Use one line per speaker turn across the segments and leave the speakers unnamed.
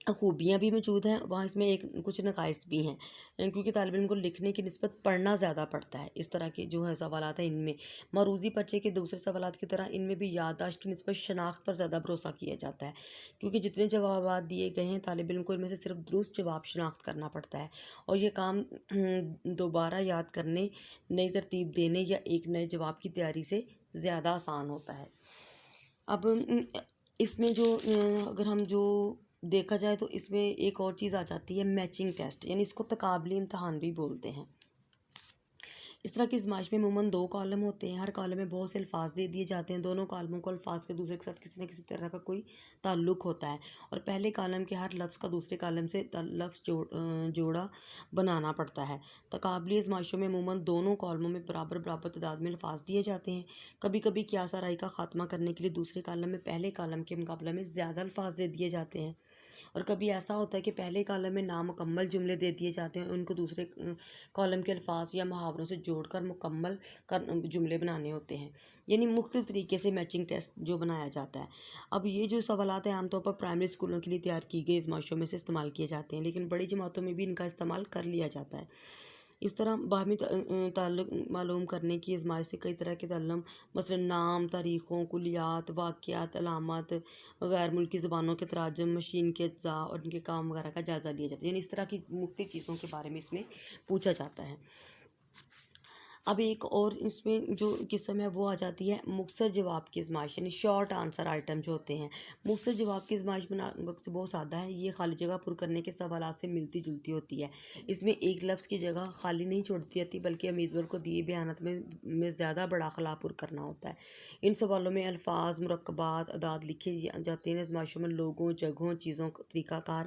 خوبیاں بھی موجود ہیں وہاں، اس میں ایک کچھ نقائص بھی ہیں، کیونکہ طالب علم کو لکھنے کی نسبت پڑھنا زیادہ پڑتا ہے۔ اس طرح کے جو ہے سوالات ہیں ان میں معروضی پرچے کے دوسرے سوالات کی طرح ان میں بھی یادداشت کی نسبت شناخت پر زیادہ بھروسہ کیا جاتا ہے، کیونکہ جتنے جوابات دیے گئے ہیں طالب علم کو ان میں سے صرف درست جواب شناخت کرنا پڑتا ہے، اور یہ کام دوبارہ یاد کرنے، نئی ترتیب دینے یا ایک نئے جواب کی تیاری سے زیادہ آسان ہوتا ہے۔ اب اس میں جو اگر ہم جو دیکھا جائے تو اس میں ایک اور چیز آ جاتی ہے میچنگ ٹیسٹ، یعنی اس کو تقابلی امتحان بھی بولتے ہیں۔ اس طرح کی آزمائش میں عموماً 2 کالم ہوتے ہیں، ہر کالم میں بہت سے الفاظ دے دیے جاتے ہیں، دونوں کالموں کو الفاظ کے دوسرے کے ساتھ کسی نہ کسی طرح کا کوئی تعلق ہوتا ہے، اور پہلے کالم کے ہر لفظ کا دوسرے کالم سے لفظ جوڑا بنانا پڑتا ہے۔ تقابلی آزمائشوں میں عموماً دونوں کالموں میں برابر تعداد میں الفاظ دیے جاتے ہیں، کبھی کبھی قیاس آرائی کا خاتمہ کرنے کے لیے دوسرے کالم میں پہلے کالم کے مقابلے میں زیادہ الفاظ دے دیے جاتے ہیں، اور کبھی ایسا ہوتا ہے کہ پہلے کالم میں نامکمل جملے دے دیے جاتے ہیں، ان کو دوسرے کالم کے الفاظ یا محاوروں سے جوڑ کر مکمل جملے بنانے ہوتے ہیں، یعنی مختلف طریقے سے میچنگ ٹیسٹ جو بنایا جاتا ہے۔ اب یہ جو سوالات ہیں عام طور پر پرائمری اسکولوں کے لیے تیار کی گئی آزمائشوں میں سے استعمال کیے جاتے ہیں، لیکن بڑی جماعتوں میں بھی ان کا استعمال کر لیا جاتا ہے۔ اس طرح باہمی تعلق معلوم کرنے کی آزمائش سے کئی طرح کے تعلم، مثلا نام، تاریخوں، کلیات، واقعات، علامات، غیر ملکی زبانوں کے تراجم، مشین کے اجزاء اور ان کے کام وغیرہ کا جائزہ لیا جاتا ہے، یعنی اس طرح کی مختلف چیزوں کے بارے میں اس میں پوچھا جاتا ہے۔ اب ایک اور اس میں جو قسم ہے وہ آ جاتی ہے مختصر جواب کی آزمائش، یعنی شارٹ آنسر آئٹم جو ہوتے ہیں۔ مختصر جواب کی آزمائش وقت سے بہت سادہ ہے، یہ خالی جگہ پر کرنے کے سوالات سے ملتی جلتی ہوتی ہے۔ اس میں ایک لفظ کی جگہ خالی نہیں چھوڑتی جاتی، بلکہ امیدوار کو دیے بیانات میں زیادہ بڑا خلا پر کرنا ہوتا ہے۔ ان سوالوں میں الفاظ، مرکبات، اعداد لکھے جاتے ہیں۔ آزمائشوں میں لوگوں، جگہوں، چیزوں، طریقہ کار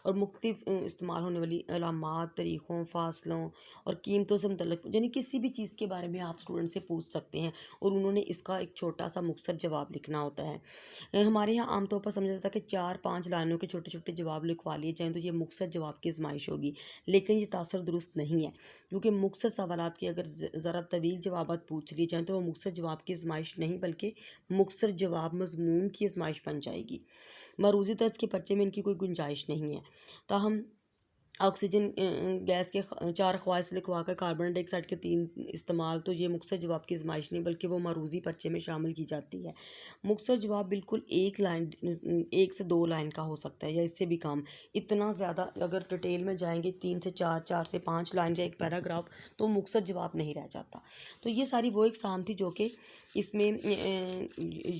اور مختلف استعمال ہونے والی علامات، تاریخوں، فاصلوں اور قیمتوں سے متعلق یعنی کسی بھی چیز کے بارے میں آپ اسٹوڈنٹ سے پوچھ سکتے ہیں، اور انہوں نے اس کا ایک چھوٹا سا مختصر جواب لکھنا ہوتا ہے۔ ہمارے یہاں عام طور پر سمجھا جاتا ہے کہ 4-5 لائنوں کے چھوٹے چھوٹے جواب لکھوا لیے جائیں تو یہ مختصر جواب کی آزمائش ہوگی، لیکن یہ تاثر درست نہیں ہے، کیونکہ مختصر سوالات کے اگر ذرا طویل جوابات پوچھ لیے جائیں تو وہ مختصر جواب کی آزمائش نہیں بلکہ مختصر جواب مضمون کی آزمائش بن جائے گی۔ معروضی طرز کے پرچے میں ان کی کوئی گنجائش نہیں ہے۔ تاہم آکسیجن گیس کے 4 خواص لکھوا کر کاربن ڈائی آکسائڈ کے 3 استعمال، تو یہ مختصر جواب کی آزمائش نہیں بلکہ وہ معروضی پرچے میں شامل کی جاتی ہے۔ مختصر جواب بالکل 1 سے 2 لائن کا ہو سکتا ہے یا اس سے بھی کم۔ اتنا زیادہ اگر ڈیٹیل میں جائیں گے 3 سے 4، 4 سے 5 لائن یا ایک پیراگراف، تو مختصر جواب نہیں رہ جاتا۔ تو یہ ساری وہ اقسام تھی جو کہ اس میں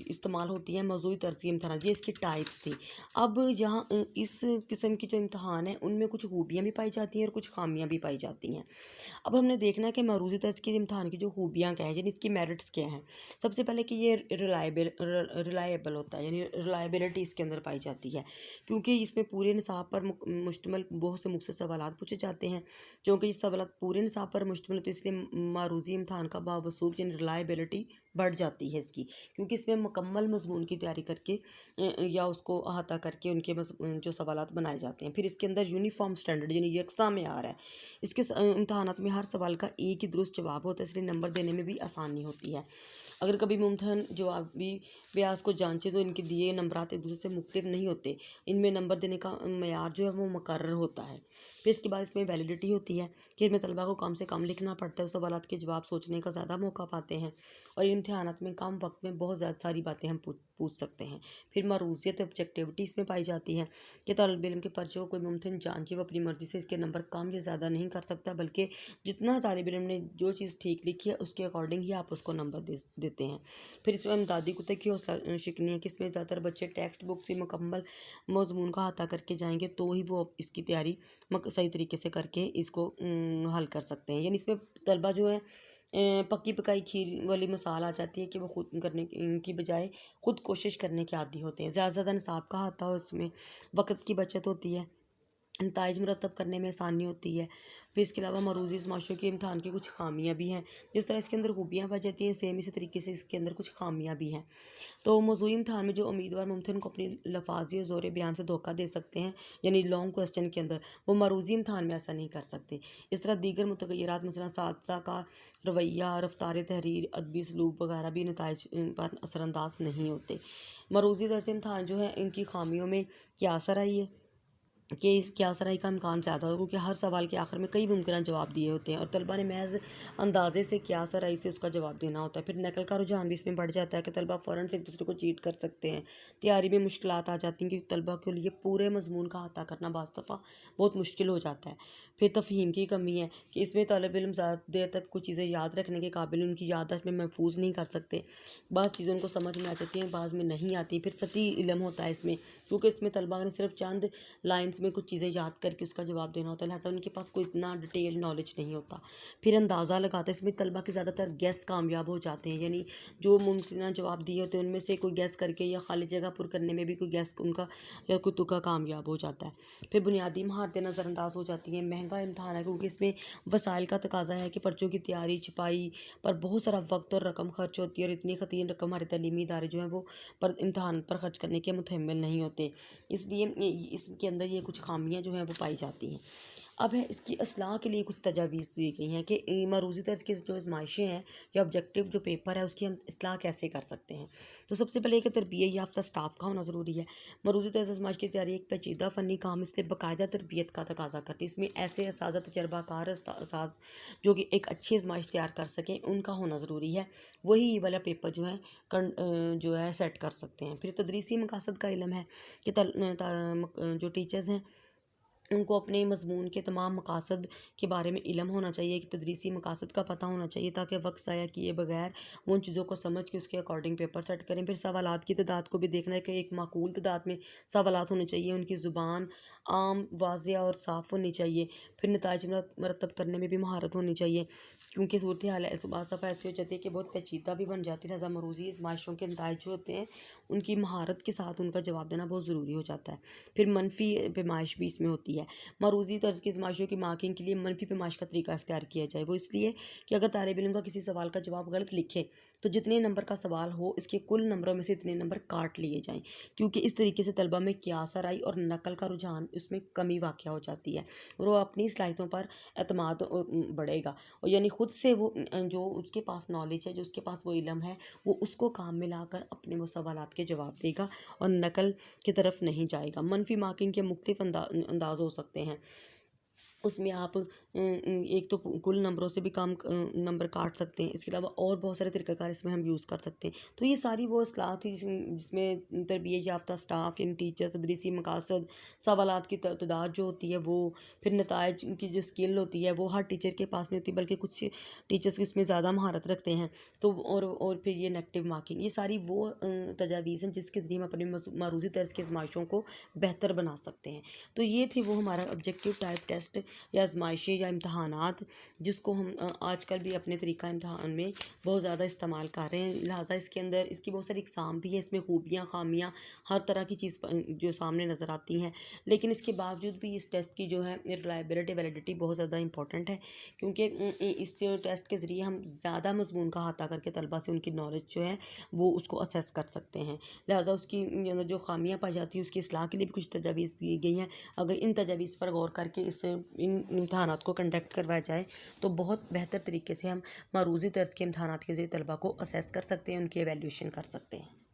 استعمال ہوتی ہیں موضوعی طرز کے امتحانات، یہ اس کی ٹائپس تھی۔ اب یہاں اس قسم کے جو امتحان ہیں ان میں کچھ خوبیاں بھی پائی جاتی ہیں اور کچھ خامیاں بھی پائی جاتی ہیں۔ اب ہم نے دیکھنا ہے کہ معروضی طرز کے امتحان کی جو خوبیاں کیا ہیں، یعنی اس کی میرٹس کیا ہیں۔ سب سے پہلے کہ یہ ریلائبل ہوتا ہے، یعنی ریلائبلٹی اس کے اندر پائی جاتی ہے، کیونکہ اس میں پورے نصاب پر مشتمل بہت سے مختصر سوالات پوچھے جاتے ہیں۔ چونکہ یہ سوالات پورے نصاب پر مشتمل ہوتے ہیں، اس لیے معروضی امتحان کا باوثوق یعنی ریلائبلٹی بڑھ جاتی ہے اس کی، کیونکہ اس میں مکمل مضمون کی تیاری کر کے یا اس کو احاطہ کر کے ان کے جو سوالات بنائے جاتے ہیں۔ پھر اس کے اندر یونیفارم سٹینڈرڈ یعنی یکساں معیار ہے۔ اس کے امتحانات میں ہر سوال کا ایک ہی درست جواب ہوتا ہے، اس لیے نمبر دینے میں بھی آسانی ہوتی ہے۔ اگر کبھی ممتحن جوابی بیاس کو جانچے تو ان کے دیے نمبرات ایک دوسرے سے مختلف نہیں ہوتے، ان میں نمبر دینے کا معیار جو ہے وہ مقرر ہوتا ہے۔ پھر اس کے بعد اس میں ویلیڈیٹی ہوتی ہے کہ ان میں طلبہ کو کم سے کم لکھنا پڑتا ہے، سوالات کے جواب سوچنے کا زیادہ موقع پاتے ہیں، اور امتحانات میں کم وقت میں بہت زیادہ ساری باتیں ہم پوچھ سکتے ہیں۔ پھر معروضیت آبجیکٹیوٹی اس میں پائی جاتی ہے کہ طالب علم کے پرچے کو کوئی ممتحن جانچے وہ اپنی مرضی سے اس کے نمبر کم یا زیادہ نہیں کر سکتا، بلکہ جتنا طالب علم نے جو چیز ٹھیک لکھی ہے اس کے اکارڈنگ ہی آپ اس کو نمبر دیتے ہیں۔ پھر اس میں امدادی کتے کی حوصلہ شکنی ہے کہ اس میں زیادہ تر بچے ٹیکسٹ بک سے مکمل مضمون کا احاطہ کر کے جائیں گے تو ہی وہ اس کی تیاری صحیح طریقے سے کر کے اس کو حل کر سکتے ہیں، یعنی اس میں طلبہ جو ہے پکی پکائی کھیر والی مثال آ جاتی ہے کہ وہ خود کرنے کی بجائے خود کوشش کرنے کے عادی ہوتے ہیں، زیادہ زیادہ نصاب کا احاطہ ہو، اس میں وقت کی بچت ہوتی ہے، نتائج مرتب کرنے میں آسانی ہوتی ہے۔ پھر اس کے علاوہ معروضی آزمائشوں کے امتحان کی کچھ خامیاں بھی ہیں، جس طرح اس کے اندر خوبیاں پائی جاتی ہیں سیم اسی طریقے سے اس کے اندر کچھ خامیاں بھی ہیں۔ تو موضوعی امتحان میں جو امیدوار ممتحن کو اپنی لفاظی اور زور بیان سے دھوکہ دے سکتے ہیں، یعنی لانگ کوسچن کے اندر، وہ معروضی امتحان میں ایسا نہیں کر سکتے۔ اس طرح دیگر متغیرات مثلا اساتذہ کا رویہ، رفتار تحریر، ادبی اسلوب وغیرہ بھی نتائج پر اثر انداز نہیں ہوتے۔ معروضی طرز امتحان جو ہے ان کی خامیوں میں قیاس آرائی ہے، کہ کیا سرائی کا امکان زیادہ ہو، کیونکہ ہر سوال کے آخر میں کئی ممکنہ جواب دیے ہوتے ہیں اور طلبہ نے محض اندازے سے کیا سرائی سے اس کا جواب دینا ہوتا ہے۔ پھر نقل کا رجحان بھی اس میں بڑھ جاتا ہے کہ طلبہ فوراً سے ایک دوسرے کو چیٹ کر سکتے ہیں۔ تیاری میں مشکلات آ جاتی ہیں کہ طلبہ کے لیے پورے مضمون کا احاطہ کرنا بعض دفعہ بہت مشکل ہو جاتا ہے۔ پھر تفہیم کی کمی ہے کہ اس میں طالب علم زیادہ دیر تک کچھ چیزیں یاد رکھنے کے قابل، ان کی یادداشت میں محفوظ نہیں کر سکتے۔ بعض چیزیں ان کو سمجھ میں آ جاتی ہیں، بعض میں نہیں آتی۔ پھر سطحی علم ہوتا ہے اس میں، کیونکہ اس میں طلبہ نے صرف چند لائنز میں کچھ چیزیں یاد کر کے اس کا جواب دینا ہوتا ہے، لہٰذا ان کے پاس کوئی اتنا ڈیٹیل نالج نہیں ہوتا۔ پھر اندازہ لگاتا ہے، اس میں طلبہ کے زیادہ تر گیس کامیاب ہو جاتے ہیں، یعنی جو ممکنہ جواب دیے ہوتے ہیں ان میں سے کوئی گیس کر کے یا خالی جگہ پر کرنے میں بھی کوئی گیس ان کا یا کوئی تکا کامیاب ہو جاتا ہے۔ پھر بنیادی مہارتیں نظر انداز ہو جاتی ہیں۔ مہنگا امتحان ہے کیونکہ اس میں وسائل کا تقاضا ہے کہ پرچوں کی تیاری چھپائی پر بہت سارا وقت اور رقم خرچ ہوتی ہے، اور اتنی خطیر رقم ہمارے تعلیمی ادارے جو ہیں وہ امتحان پر خرچ کرنے کے متحمل نہیں ہوتے، اس لیے اس کے اندر یہ کچھ خامیاں جو ہیں وہ پائی جاتی ہیں۔ اب ہے اس کی اصلاح کے لیے کچھ تجاویز دی گئی ہیں کہ معروضی طرز کی جو آزمائشیں ہیں یا آبجیکٹیو جو پیپر ہے اس کی ہم اصلاح کیسے کر سکتے ہیں۔ تو سب سے پہلے کہ تربیت یافتہ سٹاف کا ہونا ضروری ہے۔ معروضی طرز آزمائش کی تیاری ایک پیچیدہ فنی کام، اس لیے باقاعدہ تربیت کا تقاضا کرتی ہے۔ اس میں ایسے اساتذہ تجربہ کار اساتذہ جو کہ ایک اچھی آزمائش تیار کر سکیں ان کا ہونا ضروری ہے، وہی یہ والا پیپر جو ہے سیٹ کر سکتے ہیں۔ پھر تدریسی مقاصد کا علم ہے کہ جو ٹیچرز ہیں ان کو اپنے مضمون کے تمام مقاصد کے بارے میں علم ہونا چاہیے، کہ تدریسی مقاصد کا پتہ ہونا چاہیے تاکہ وقت ضائع کیے بغیر وہ ان چیزوں کو سمجھ کے اس کے اکارڈنگ پیپر سیٹ کریں۔ پھر سوالات کی تعداد کو بھی دیکھنا ہے کہ ایک معقول تعداد میں سوالات ہونے چاہیے، ان کی زبان عام، واضح اور صاف ہونی چاہیے۔ پھر نتائج مرتب کرنے میں بھی مہارت ہونی چاہیے، کیونکہ صورتحال بعض دفعہ ایسی ہو جاتی ہے کہ بہت پیچیدہ بھی بن جاتی ہے، لہٰذا معروضی آزمائشوں کے نتائج جو ہوتے ہیں ان کی مہارت کے ساتھ ان کا جواب دینا بہت ضروری ہو جاتا ہے۔ پھر منفی پیمائش بھی اس میں ہوتی ہے۔ معروضی طرز کی آزمائشوں کی مارکنگ کے لیے منفی پیمائش کا طریقہ اختیار کیا جائے، وہ اس لیے کہ اگر طالب علم کا کسی سوال کا جواب غلط لکھے تو جتنے نمبر کا سوال ہو اس کے کل نمبروں میں سے اتنے نمبر کاٹ لیے جائیں، کیونکہ اس طریقے سے طلبہ میں قیاس آرائی اور نقل کا رجحان اس میں کمی واقع ہو جاتی ہے، اور وہ اپنی صلاحیتوں پر اعتماد بڑھے گا، اور یعنی خود سے وہ جو اس کے پاس نالج ہے، جو اس کے پاس وہ علم ہے، وہ اس کو کام میں لا کر اپنے وہ سوالات کے جواب دے گا اور نقل کی طرف نہیں جائے گا۔ منفی مارکنگ کے مختلف انداز ہو سکتے ہیں، اس میں آپ ایک تو کل نمبروں سے بھی کم نمبر کاٹ سکتے ہیں، اس کے علاوہ اور بہت سارے طریقہ کار اس میں ہم یوز کر سکتے ہیں۔ تو یہ ساری وہ اصلاحات تھی جس میں تربیت یافتہ سٹاف، یعنی ٹیچر، تدریسی مقاصد، سوالات کی تعداد جو ہوتی ہے وہ، پھر نتائج کی جو اسکل ہوتی ہے وہ ہر ٹیچر کے پاس نہیں ہوتی، بلکہ کچھ ٹیچرز اس میں زیادہ مہارت رکھتے ہیں، تو اور پھر یہ نیگیٹو مارکنگ، یہ ساری وہ تجاویز ہیں جس کے ذریعے ہم اپنے معروضی طرز کی آزمائشوں کو بہتر بنا سکتے ہیں۔ تو یہ تھی وہ ہمارا آبجیکٹیو ٹائپ ٹیسٹ یا آزمائشیں یا امتحانات، جس کو ہم آج کل بھی اپنے طریقہ امتحان میں بہت زیادہ استعمال کر رہے ہیں، لہٰذا اس کے اندر اس کی بہت ساری اقسام بھی ہیں، اس میں خوبیاں، خامیاں، ہر طرح کی چیز جو سامنے نظر آتی ہیں، لیکن اس کے باوجود بھی اس ٹیسٹ کی جو ہے ریلائبلٹی، ویلیڈیٹی بہت زیادہ امپورٹنٹ ہے، کیونکہ اس ٹیسٹ کے ذریعے ہم زیادہ مضمون کا احاطہ کر کے طلبہ سے ان کی نالج جو ہے وہ اس کو اسیس کر سکتے ہیں، لہٰذا اس کی جو خامیاں پائی جاتی ہیں اس کی اصلاح کے لیے بھی کچھ تجاویز دی گئی ہیں۔ اگر ان تجاویز پر غور کر کے ان امتحانات کو کنڈکٹ کروایا جائے تو بہت بہتر طریقے سے ہم معروضی طرز کے امتحانات کے ذریعے طلبہ کو اسیس کر سکتے ہیں، ان کی ایویلیوشن کر سکتے ہیں۔